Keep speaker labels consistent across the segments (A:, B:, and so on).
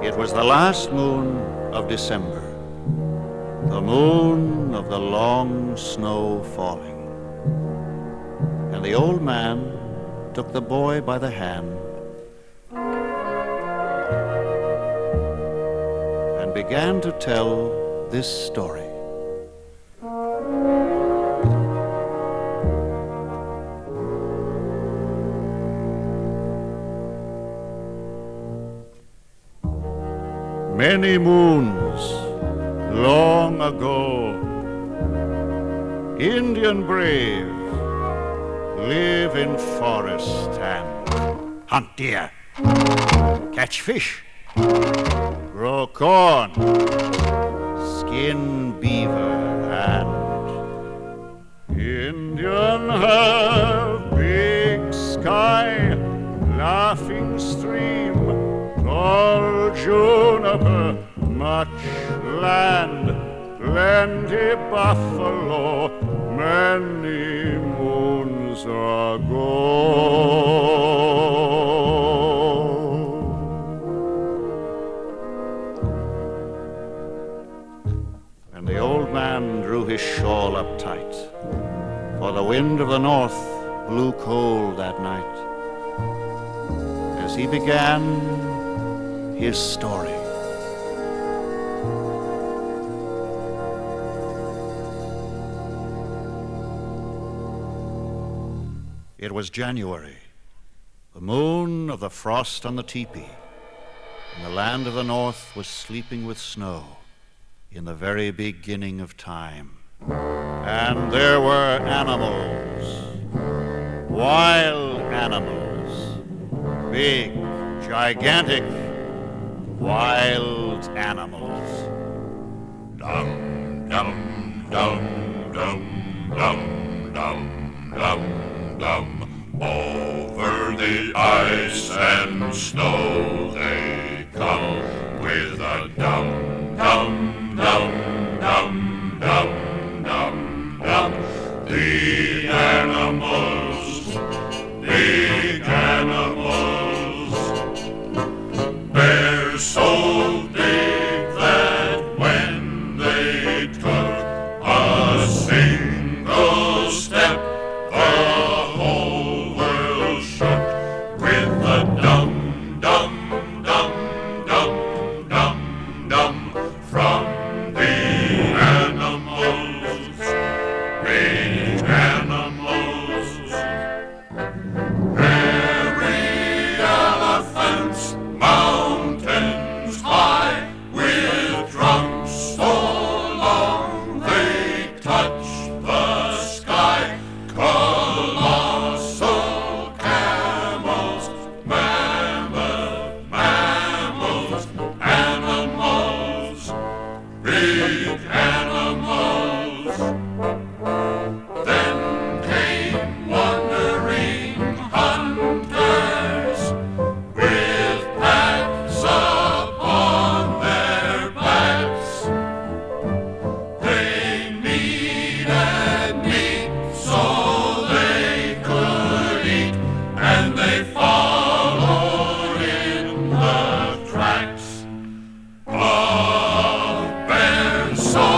A: It was the last moon of December, the moon of the long snow falling. And the old man took the boy by the hand and began to tell this story. Many moons, long ago, Indian brave live in forest and hunt deer, catch fish, grow corn, skin beaver, and Indian have big sky, laughing stream, tall juniper, much land, plenty buffalo, many moons ago. And the old man drew his shawl up tight, for the wind of the north blew cold that night, as he began his story. It was January, the moon of the frost on the teepee, and the land of the north was sleeping with snow in the very beginning of time. And there were animals, wild animals, big, gigantic, wild animals.
B: Dum, dum, dum, dum, dum, dum, dum, dum. Over the ice and snow they come with a dum, dum, dum, dum, dum, dum, dum. The animals, big animals, bears so big that when they took a single step, the whole world shook with a dum, dum, dum, dum, dum, dum from the animals, big animals. Hairy elephants, mountains high, with trunks so long they touch the sky. Colossal camels, mammoth mammals, animals, big animals. Then came wandering hunters with packs upon their backs. They needed meat so they could eat, and they followed in the tracks of bears so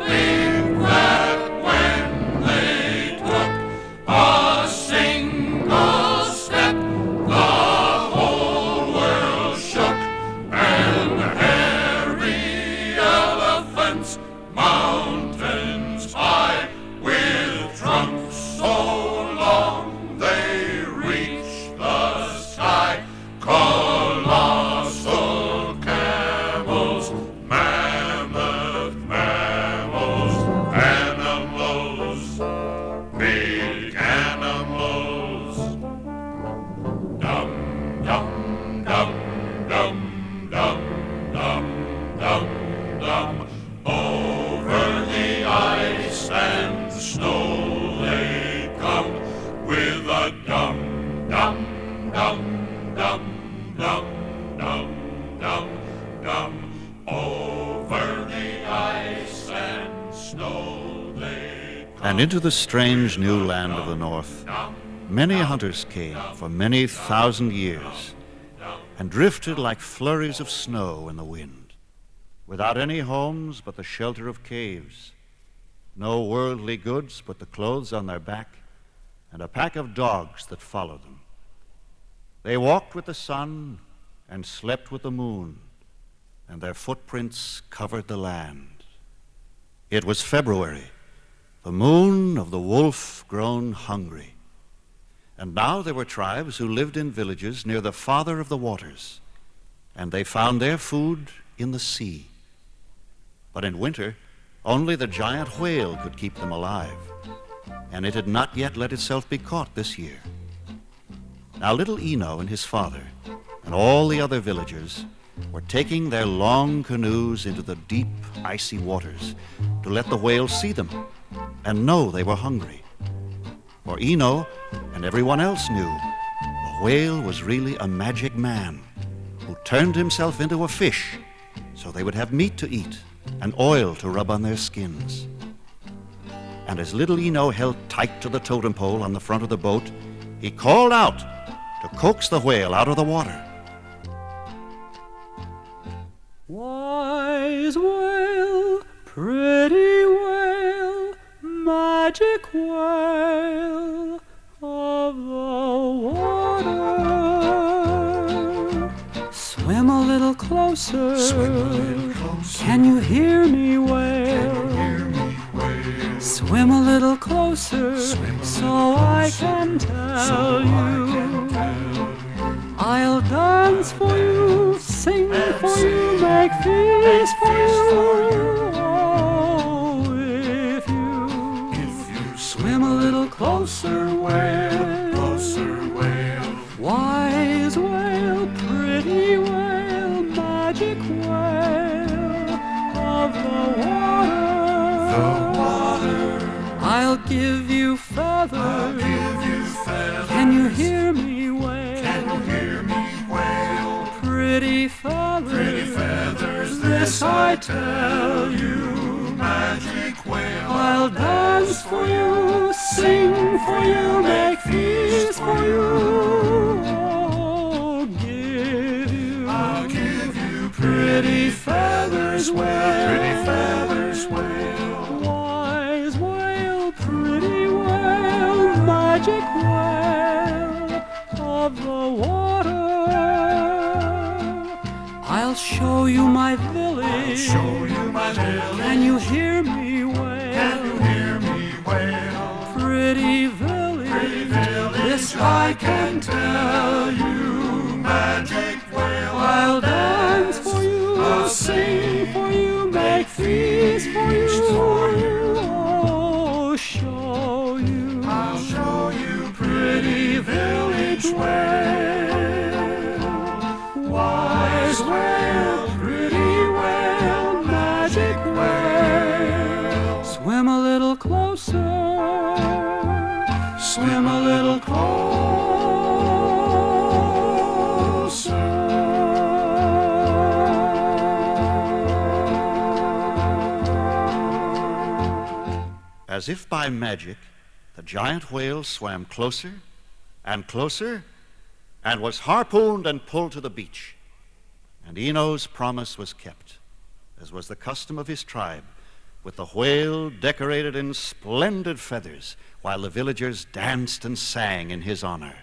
B: big that when they took a single step, the whole world shook. And hairy elephants, mountains high, with trunks so long they reach the sky. Colossal camels, mammoth mammals, animals, big animals. Dum, dum, dum, dum, dum, dum, dum, dum. Over the ice and snow they come with a dum, dum, dum, dum, dum, dum, dum, dum. Over the ice and snow they come.
A: And into the strange new land of the north, many hunters came for many thousand years, and drifted like flurries of snow in the wind, without any homes but the shelter of caves, no worldly goods but the clothes on their back, and a pack of dogs that followed them. They walked with the sun and slept with the moon, and their footprints covered the land. It was February, the moon of the wolf grown hungry. And now there were tribes who lived in villages near the Father of the waters, and they found their food in the sea. But in winter, only the giant whale could keep them alive, and it had not yet let itself be caught this year. Now little Eno and his father and all the other villagers were taking their long canoes into the deep, icy waters to let the whale see them and know they were hungry. For Eno and everyone else knew the whale was really a magic man who turned himself into a fish so they would have meat to eat and oil to rub on their skins. And as little Eno held tight to the totem pole on the front of the boat, he called out to coax the whale out of the water.
C: Wise whale, pretty whale, magic whale of the water. Swim a little closer.
B: Swim a little closer.
C: Can you hear me wail?
B: Can you hear me wail?
C: Swim a little closer
B: Swim a
C: so
B: little
C: I
B: closer,
C: can
B: so
C: tell
B: I
C: you.
B: can tell you.
C: I'll dance for you, sing
B: And
C: for you,
B: sing,
C: make feast for
B: feast for
C: you.
B: you.
C: Oh,
B: If you
C: swim a little closer, whale,
B: closer, whale,
C: wise whale, pretty whale, magic whale of
B: the water.
C: I'll give you feathers.
B: I'll give you feathers.
C: Can you hear me wail?
B: Can you hear me wail?
C: Pretty feathers.
B: Pretty feathers, this I tell you, magic whale.
C: I'll dance for you, sing for you, make feast for you.
B: I'll give you
C: pretty feathers, whale.
B: Pretty feathers, whale.
C: Wise whale, pretty whale, magic whale of the water. I'll show you my village.
B: Show you my village.
C: Can you hear me wail?
B: Can you hear me wail?
C: Pretty village,
B: Pretty village,
C: this I can
B: tell you, magic whale.
C: I'll dance for you,
B: I'll
C: sing for you, make feast for you. Oh, show you,
B: I'll show you,
C: pretty village whale. Wise whale, pretty whale, magic whale. Swim a little closer. Swim a little closer.
A: As if by magic, the giant whale swam closer and closer and was harpooned and pulled to the beach. And Eno's promise was kept, as was the custom of his tribe, with the whale decorated in splendid feathers while the villagers danced and sang in his honor.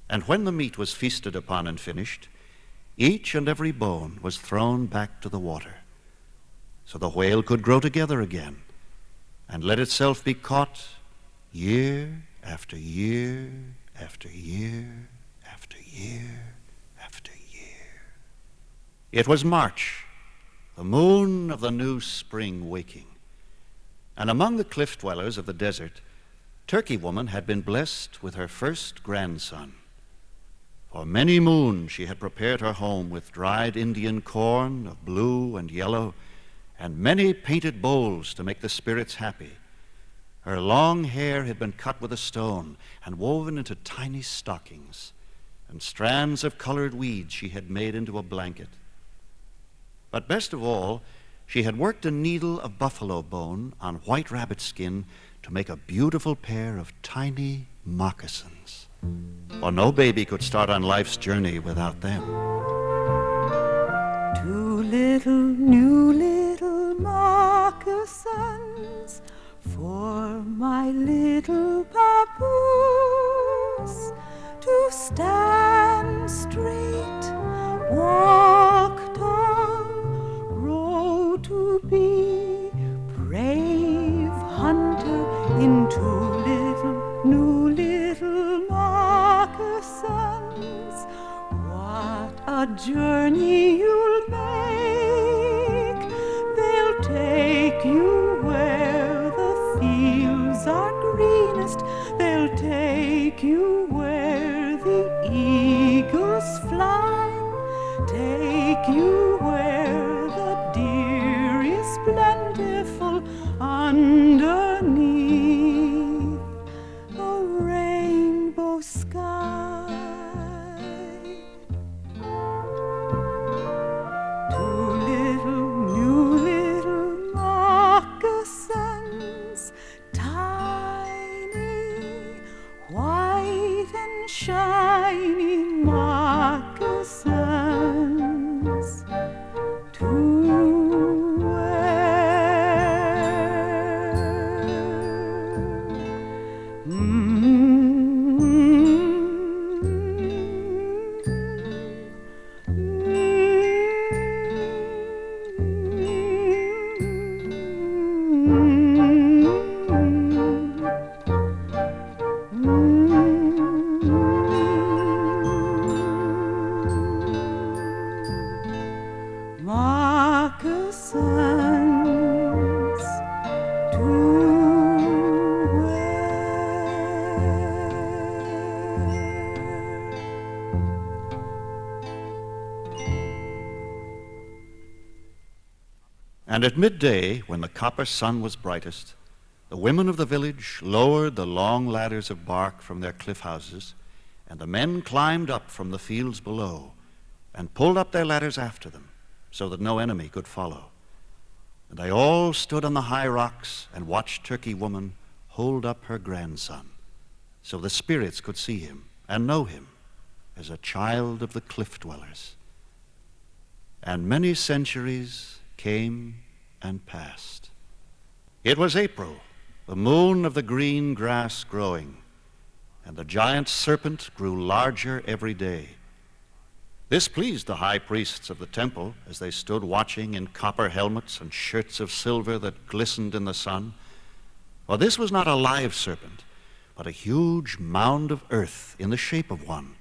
A: And when the meat was feasted upon and finished, each and every bone was thrown back to the water, so the whale could grow together again and let itself be caught year after year after year after year after year. It was March, the moon of the new spring waking, and among the cliff dwellers of the desert, Turkey Woman had been blessed with her first grandson. For many moons she had prepared her home with dried Indian corn of blue and yellow, and many painted bowls to make the spirits happy. Her long hair had been cut with a stone and woven into tiny stockings, and strands of colored weeds she had made into a blanket. But best of all, she had worked a needle of buffalo bone on white rabbit skin to make a beautiful pair of tiny moccasins. For no baby could start on life's journey without them.
C: Two new little moccasins for my little papoose, to stand straight, walk tall, grow to be brave hunter in two new little moccasins. What a journey you'll make! They'll take you where the fields are greenest. They'll take you where the eagles fly. Take you where the deer is plentiful underneath a rainbow sky. Two new little moccasins, tiny, white and shiny moccasins to wear. Moccasins to wear.
A: And at midday, when the copper sun was brightest, the women of the village lowered the long ladders of bark from their cliff houses, and the men climbed up from the fields below and pulled up their ladders after them, so that no enemy could follow. And they all stood on the high rocks and watched Turkey Woman hold up her grandson, so the spirits could see him and know him as a child of the cliff dwellers. And many centuries came and passed. It was April, the moon of the green grass growing, and the giant serpent grew larger every day. This pleased the high priests of the temple as they stood watching in copper helmets and shirts of silver that glistened in the sun. For this was not a live serpent, but a huge mound of earth in the shape of one,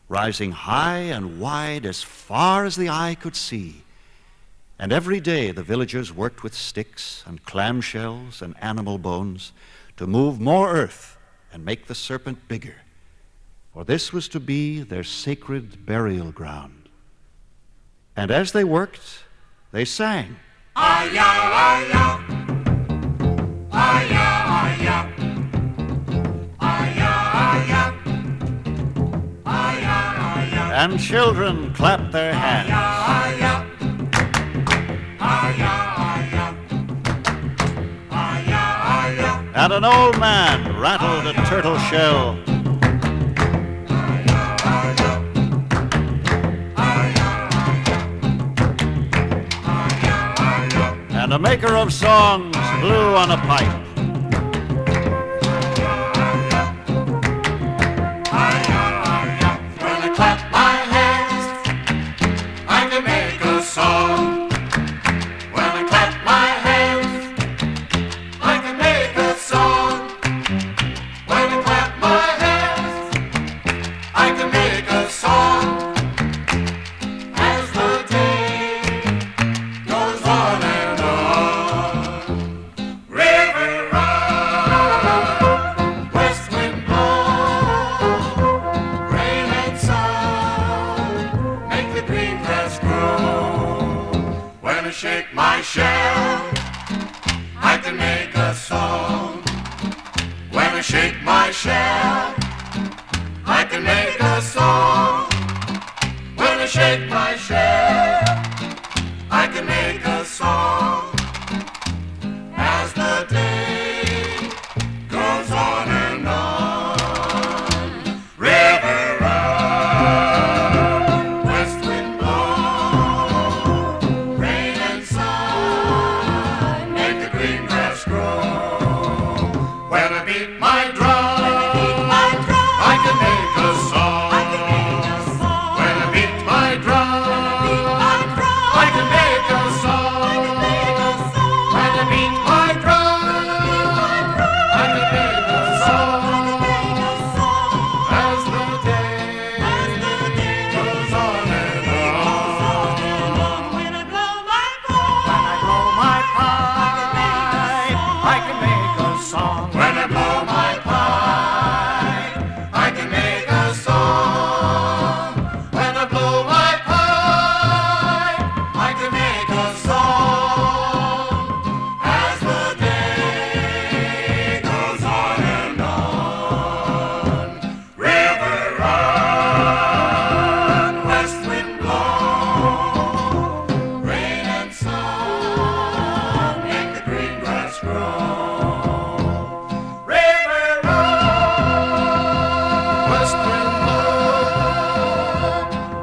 A: rising high and wide as far as the eye could see. And every day the villagers worked with sticks and clamshells and animal bones to move more earth and make the serpent bigger. For this was to be their sacred burial ground. And as they worked, they sang.
B: Aya, aya, aya, aya, aya, aya, aya, aya.
A: And children clapped their hands.
B: Aya, aya, aya, aya.
A: And an old man rattled a turtle shell. And a maker of songs blew on a pipe.
B: When I clap my hands, I can make a song. When I clap my hands, I can make a song. When I clap my hands, I can make a song. As the day goes on and on, river run, west wind blow, rain and sun make the green grass grow. When I shake my shell, I can make a song. When I shake my shell, I can make a song. When I shake my shell, I can make a song. As the day goes on and on, west wind blow.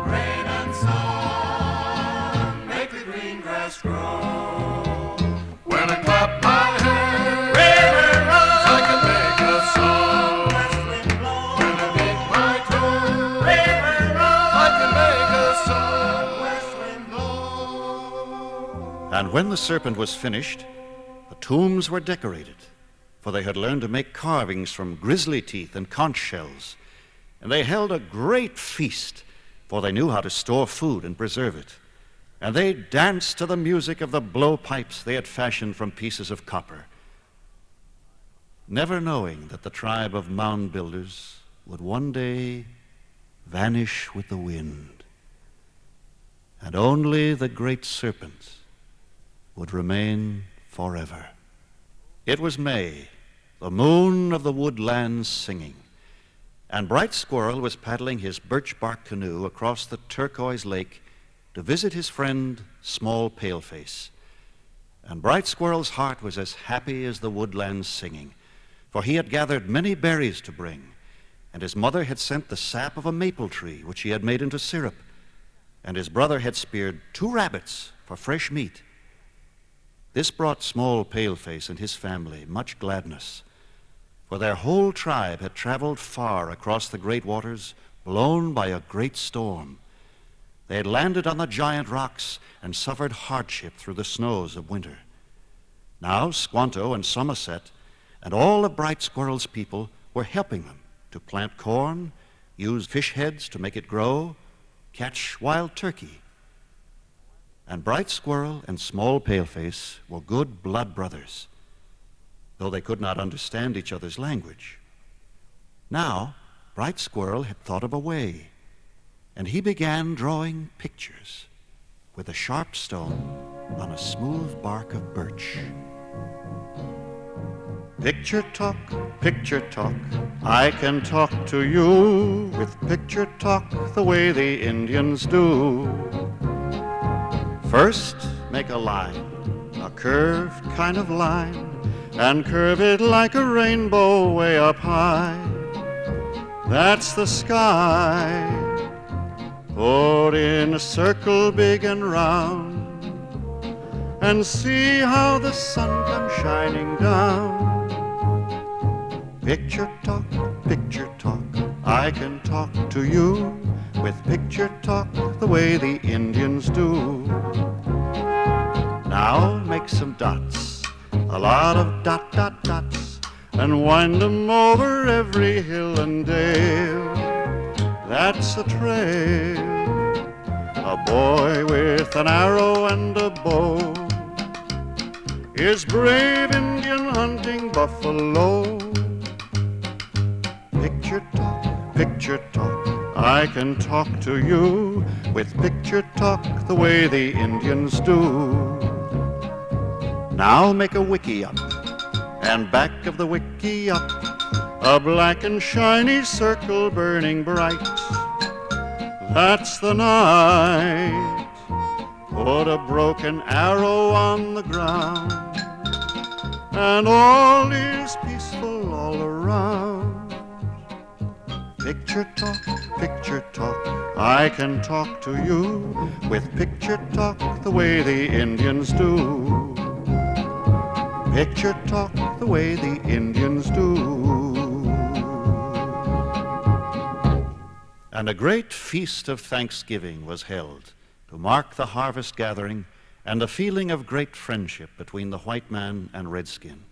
B: Rain and sun make the green grass grow. When I clap my hands, river runs, I can make a song. West wind blow. When I beat my drum, river runs, I can make a song. West wind blow.
A: And when the serpent was finished, the tombs were decorated, for they had learned to make carvings from grizzly teeth and conch shells. And they held a great feast, for they knew how to store food and preserve it. And they danced to the music of the blowpipes they had fashioned from pieces of copper, never knowing that the tribe of mound builders would one day vanish with the wind, and only the great serpent would remain forever. It was May, the moon of the woodlands singing, and Bright Squirrel was paddling his birch bark canoe across the turquoise lake to visit his friend Small Paleface. And Bright Squirrel's heart was as happy as the woodlands singing, for he had gathered many berries to bring, and his mother had sent the sap of a maple tree which he had made into syrup, and his brother had speared 2 rabbits for fresh meat. This brought Small Paleface and his family much gladness, for their whole tribe had traveled far across the great waters, blown by a great storm. They had landed on the giant rocks and suffered hardship through the snows of winter. Now Squanto and Somerset and all of Bright Squirrel's people were helping them to plant corn, use fish heads to make it grow, catch wild turkey. And Bright Squirrel and Small Paleface were good blood brothers, though they could not understand each other's language. Now, Bright Squirrel had thought of a way, and he began drawing pictures with a sharp stone on a smooth bark of birch. Picture talk, I can talk to you with picture talk the way the Indians do. First, make a line, a curved kind of line, and curve it like a rainbow way up high. That's the sky. Put in a circle big and round, and see how the sun comes shining down. Picture talk, I can talk to you with picture talk the way the Indians do. Now make some dots, a lot of dots, and wind them over every hill and dale. That's a trail. A boy with an arrow and a bow is brave Indian hunting buffalo. Picture talk, I can talk to you with picture talk the way the Indians do. Now make a wiki up, and back of the wiki up, a black and shiny circle burning bright. That's the night. Put a broken arrow on the ground, and all is peaceful all around. Picture talk, I can talk to you with picture talk the way the Indians do. Picture talk the way the Indians do. And a great feast of Thanksgiving was held to mark the harvest gathering and the feeling of great friendship between the white man and redskin.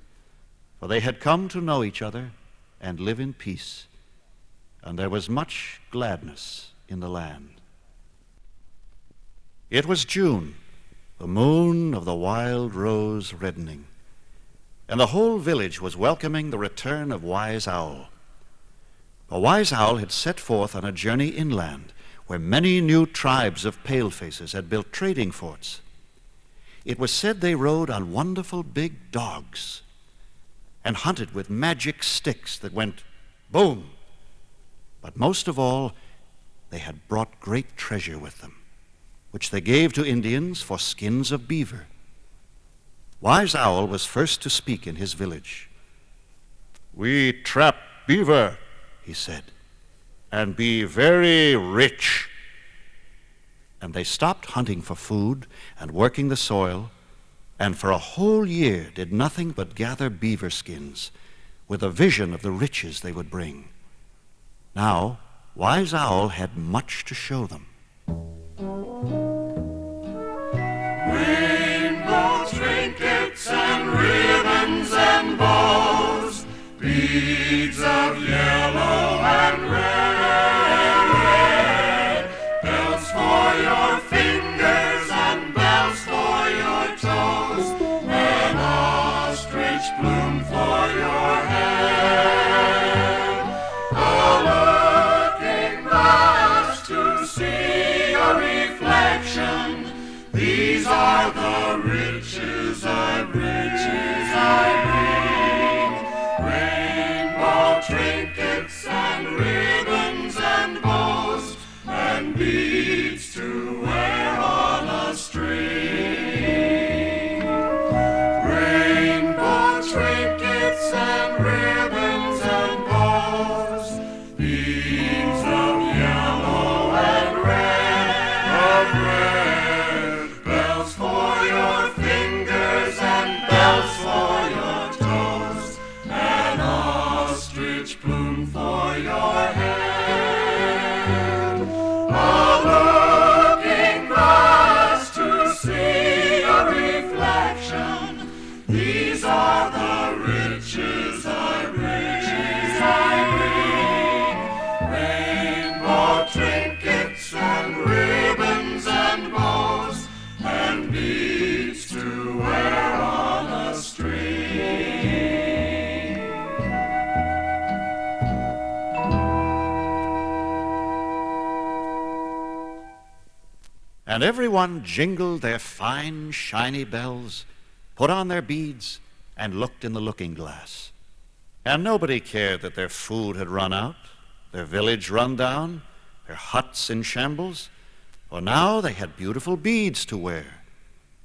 A: For they had come to know each other and live in peace, and there was much gladness in the land. It was June, the moon of the wild rose reddening, and the whole village was welcoming the return of Wise Owl. The Wise Owl had set forth on a journey inland where many new tribes of palefaces had built trading forts. It was said they rode on wonderful big dogs and hunted with magic sticks that went boom. But most of all, they had brought great treasure with them, which they gave to Indians for skins of beaver. Wise Owl was first to speak in his village. "We trap beaver," he said, and be very rich. And they stopped hunting for food and working the soil, and for a whole year did nothing but gather beaver skins, with a vision of the riches they would bring. Now, Wise Owl had much to show them.
B: Rainbow trinkets and ribbons and bows, beads of yellow and red, bells for your fingers and bells for your toes, an ostrich plume for your head, a looking glass to see your reflection. These are the riches I bring. Rainbow trinkets and ribbons and bows and beads to wear on a string. Rainbow trinkets and ribbons and bows, beads of yellow and red, bells for your fingers and bells for your toes, an ostrich plume for your head, a looking glass to see a reflection. These are the riches I bring. Rainbow trinkets and ribbons and bows and beads to wear on a string.
A: And everyone jingled their fine, shiny bells, put on their beads, and looked in the looking-glass. And nobody cared that their food had run out, their village run down, their huts in shambles, for now they had beautiful beads to wear,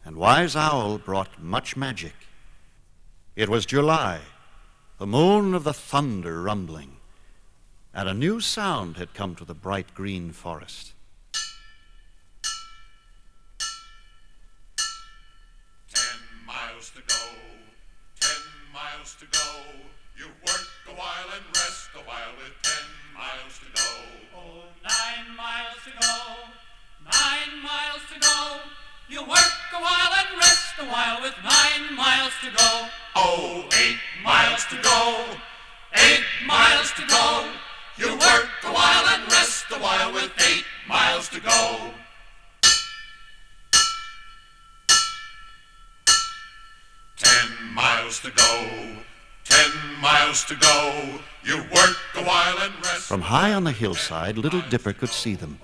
A: and Wise Owl brought much magic. It was July, the moon of the thunder rumbling, and a new sound had come to the bright green forest.
B: 10 miles to go, 10 miles to go. You work a while and rest a while with 10 miles to go.
D: Oh, 9 miles to go, 9 miles to go. You work a while and rest a while with 9 miles to go.
B: Oh, 8 miles to go, 8 miles to go. You work a while and rest a while with 8 miles to go. 10 miles to go, 10 miles to go. You work a while and rest.
A: From high on the hillside, Little Dipper could see them.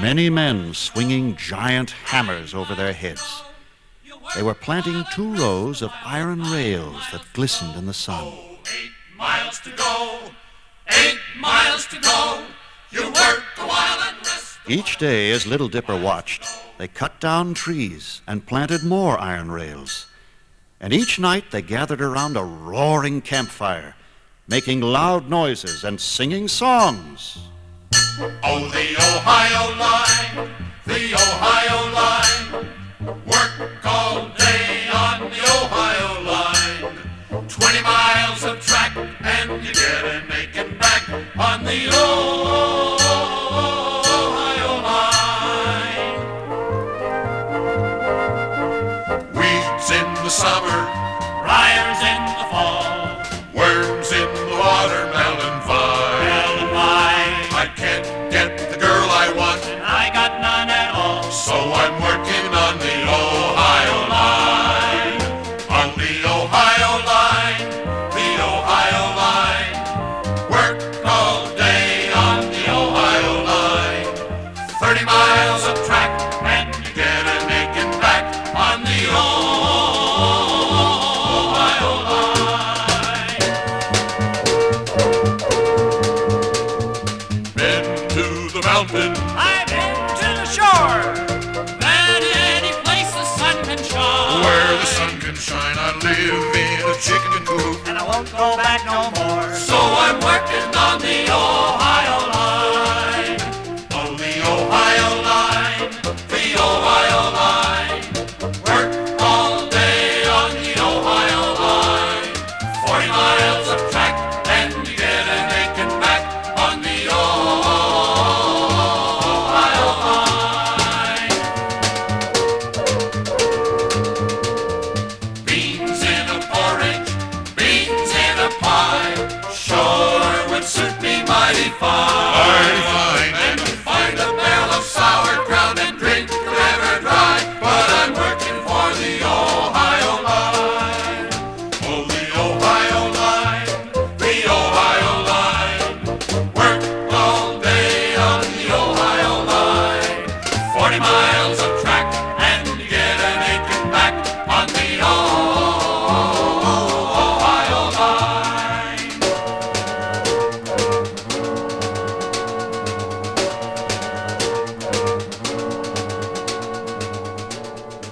A: Many men swinging giant hammers over their heads. They were planting 2 rows of iron rails that glistened in the sun.
B: Oh, 8 miles to go, 8 miles to go. You work a while and rest.
A: Each day, as Little Dipper watched, they cut down trees and planted more iron rails. And each night they gathered around a roaring campfire, making loud noises and singing songs.
B: Oh, the Ohio line, the Ohio line. Work all day on the Ohio line. 20 miles of track and you get an aching back on the Ohio line. Weeds in the summer,
D: Briars in the fall,
B: worms in the watermelon vine.
D: melon vine,
B: I can't get the girl I want,
D: and I got none at all.
B: so I'm working on the Ohio line. On the Ohio line, the Ohio line. Work all day on the Ohio line. 30 miles of track and you get an aching back on the Ohio line. Been to the mountain,
D: I've been to the shore, than any place the sun can shine.
B: where the sun can shine. I live in a chicken coop,
D: And I won't go back no more.
B: so I'm working on the Ohio line.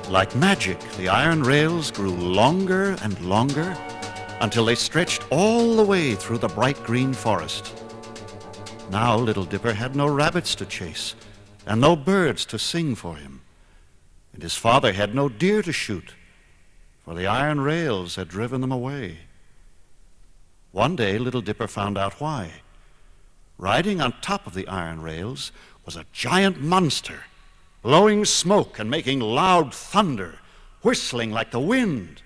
A: Like magic, the iron rails grew longer and longer until they stretched all the way through the bright green forest. Now Little Dipper had no rabbits to chase and no birds to sing for him. And his father had no deer to shoot, for the iron rails had driven them away. One day, Little Dipper found out why. Riding on top of the iron rails was a giant monster, blowing smoke and making loud thunder, whistling like the wind.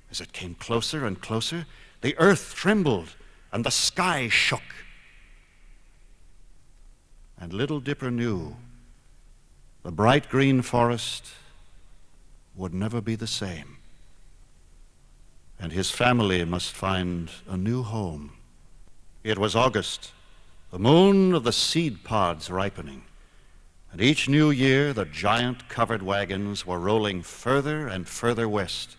A: As it came closer and closer, the earth trembled and the sky shook. And Little Dipper knew the bright green forest would never be the same, and his family must find a new home. It was August, the moon of the seed pods ripening, and each new year the giant covered wagons were rolling further and further west.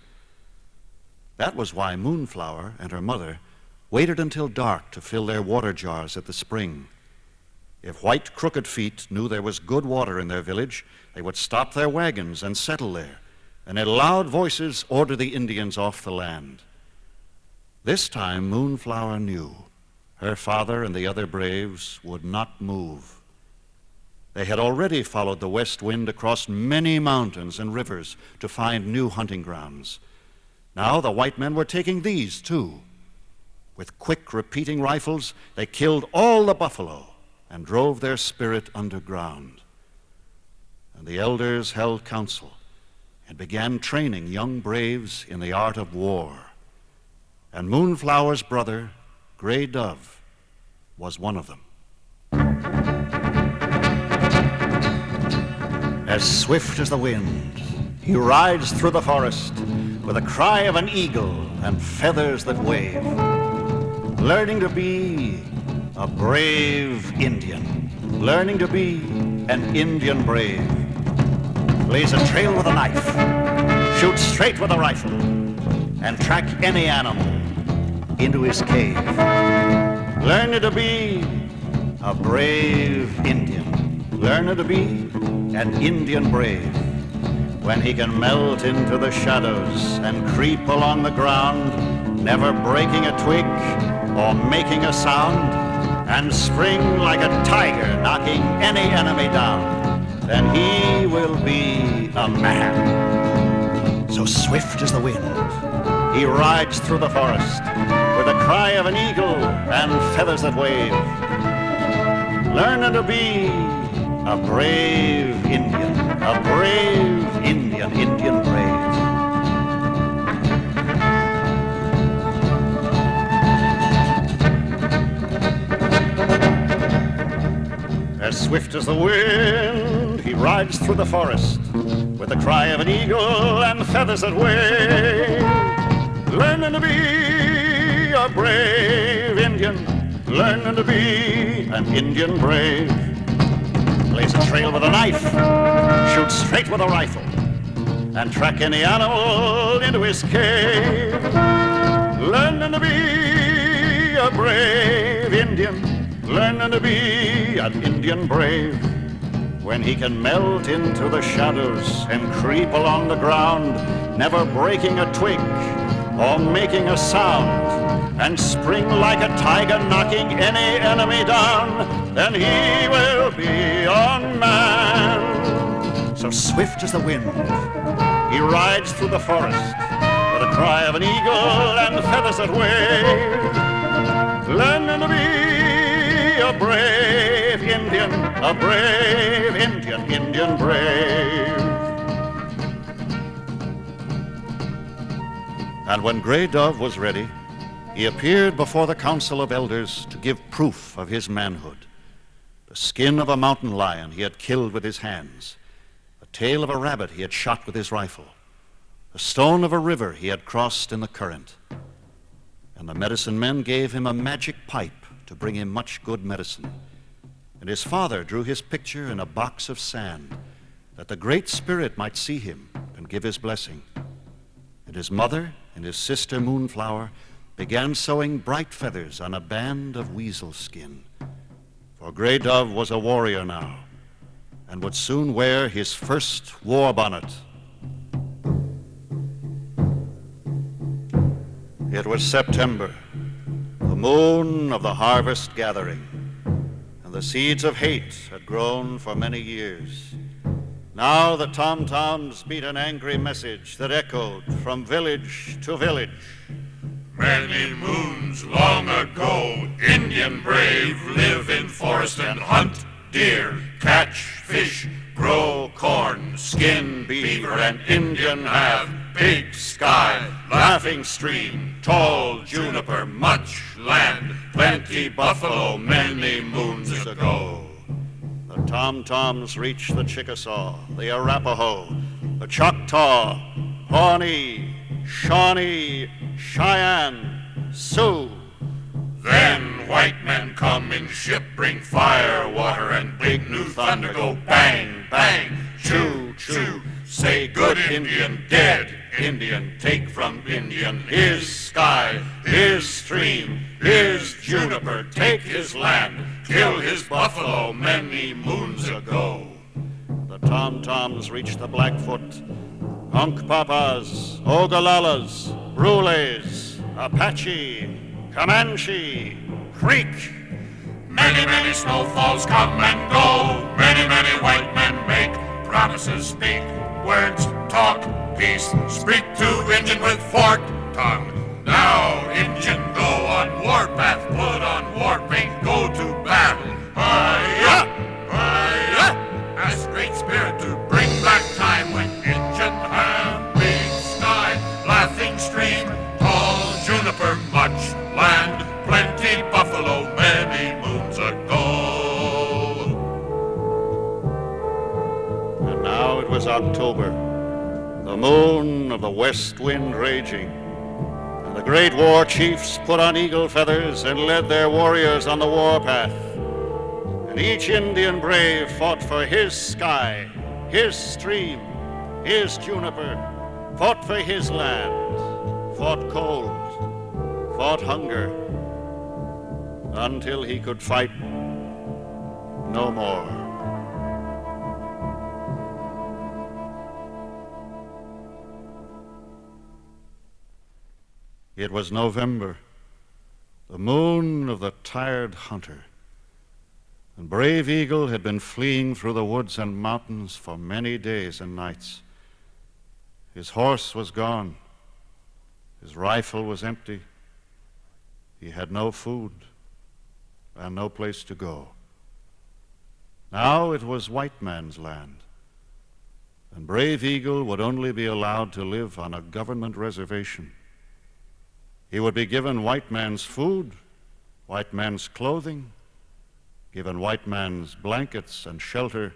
A: That was why Moonflower and her mother waited until dark to fill their water jars at the spring. If White Crooked Feet knew there was good water in their village, they would stop their wagons and settle there, and in loud voices order the Indians off the land. This time Moonflower knew her father and the other braves would not move. They had already followed the west wind across many mountains and rivers to find new hunting grounds. Now the white men were taking these too. With quick repeating rifles, they killed all the buffalo and drove their spirit underground. And the elders held council and began training young braves in the art of war. And Moonflower's brother, Gray Dove, was one of them. As swift as the wind, he rides through the forest with a cry of an eagle and feathers that wave, learning to be a brave Indian, learning to be an Indian brave. Lays a trail with a knife, shoots straight with a rifle, and track any animal into his cave. Learning to be a brave Indian, learning to be an Indian brave. When he can melt into the shadows and creep along the ground, never breaking a twig or making a sound, and spring like a tiger, knocking any enemy down, then he will be a man. So swift as the wind, he rides through the forest with a cry of an eagle and feathers that wave, learning to be a brave Indian, a brave Indian, Indian brave. As swift as the wind, he rides through the forest with the cry of an eagle and feathers that wave, learning to be a brave Indian, learning to be an Indian brave. Lays a trail with a knife, shoots straight with a rifle, and track any animal into his cave, learning to be a brave Indian, learning to be an Indian brave. When he can melt into the shadows and creep along the ground, never breaking a twig or making a sound, and spring like a tiger, knocking any enemy down, then he will be a man. So swift as the wind, he rides through the forest with a cry of an eagle and feathers that wave, learning to be a brave Indian, a brave Indian, Indian brave. And when Gray Dove was ready, he appeared before the council of elders to give proof of his manhood. The skin of a mountain lion he had killed with his hands, the tail of a rabbit he had shot with his rifle, the stone of a river he had crossed in the current. And the medicine men gave him a magic pipe to bring him much good medicine. And his father drew his picture in a box of sand, that the Great Spirit might see him and give his blessing. And his mother and his sister Moonflower began sewing bright feathers on a band of weasel skin. For Gray Dove was a warrior now, and would soon wear his first war bonnet It was September, the moon of the harvest gathering, and the seeds of hate had grown for many years. Now the tom-toms beat an angry message that echoed from village to village.
B: Many moons long ago, Indian brave live in forest and hunt deer, catch fish, grow corn, skin beaver, and Indian have big sky, laughing stream, tall juniper, much land, plenty buffalo many moons ago.
A: The tom-toms reached the Chickasaw, the Arapaho, the Choctaw, Pawnee, Shawnee, Cheyenne, Sioux.
B: Then white men come in ship, bring fire, water, and big new thunder go bang, bang, choo, choo. Say good Indian, dead Indian, take from Indian his sky, his stream, his juniper, take his land, kill his buffalo many moons ago.
A: The tom-toms reached the Blackfoot, Hunkpapas, Ogalallas, Brules, Apache, Comanche, Creek.
B: Many, many snowfalls come and go. Many, many white men make promises, speak words, talk peace. Speak to Indian with forked tongue. Now Indian go on warpath, put on war paint, go to battle. Hi-ya, hi-ya. Ask Great Spirit to bring back time when Indian have big sky, laughing stream, tall juniper, much land, plenty buffalo many moons ago.
A: And now it was October, the moon of the west wind raging, and the great war chiefs put on eagle feathers and led their warriors on the warpath. And each Indian brave fought for his sky, his stream, his juniper, fought for his land, fought cold, fought hunger, until he could fight no more. It was November, the moon of the tired hunter, and brave Eagle had been fleeing through the woods and mountains for many days and nights. His horse was gone. His rifle was empty. He had no food and no place to go. Now it was white man's land, and brave Eagle would only be allowed to live on a government reservation. He would be given white man's food, white man's clothing, given white man's blankets and shelter,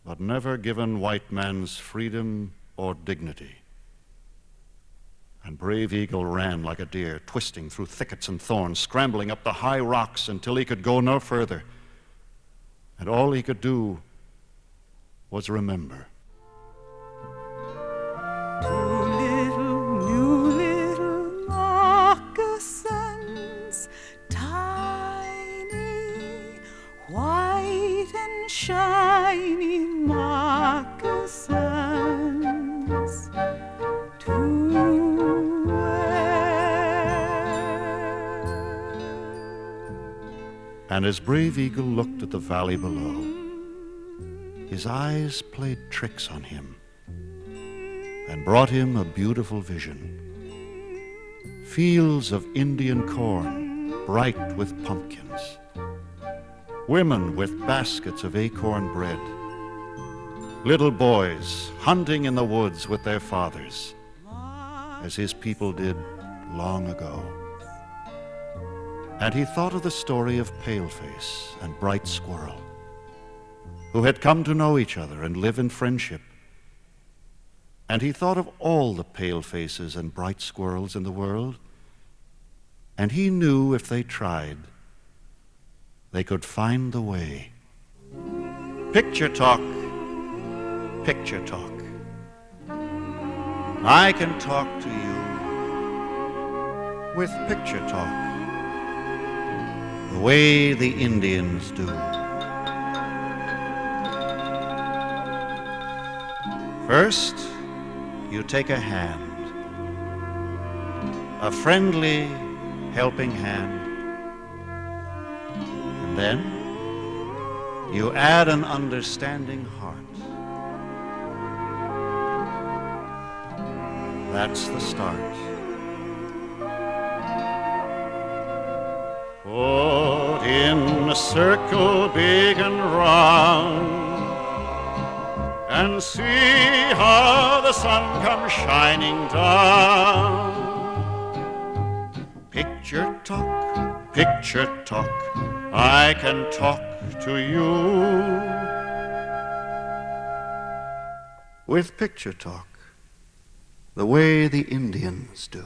A: but never given white man's freedom or dignity. And brave Eagle ran like a deer, twisting through thickets and thorns, scrambling up the high rocks until he could go no further. And all he could do was remember.
C: New little moccasins, tiny, white and shiny moccasins, to
A: And as brave Eagle looked at the valley below, his eyes played tricks on him and brought him a beautiful vision. Fields of Indian corn, bright with pumpkins. Women with baskets of acorn bread. Little boys hunting in the woods with their fathers, as his people did long ago. And he thought of the story of Paleface and Bright Squirrel, who had come to know each other and live in friendship. And he thought of all the Palefaces and Bright Squirrels in the world, and he knew if they tried, they could find the way. Picture talk, picture talk. I can talk to you with picture talk, the way the Indians do. First, you take a hand, a friendly helping hand. And then you add an understanding heart. That's the start. Put in a circle big and round, and see how the sun comes shining down. Picture talk, I can talk to you with picture talk, the way the Indians do.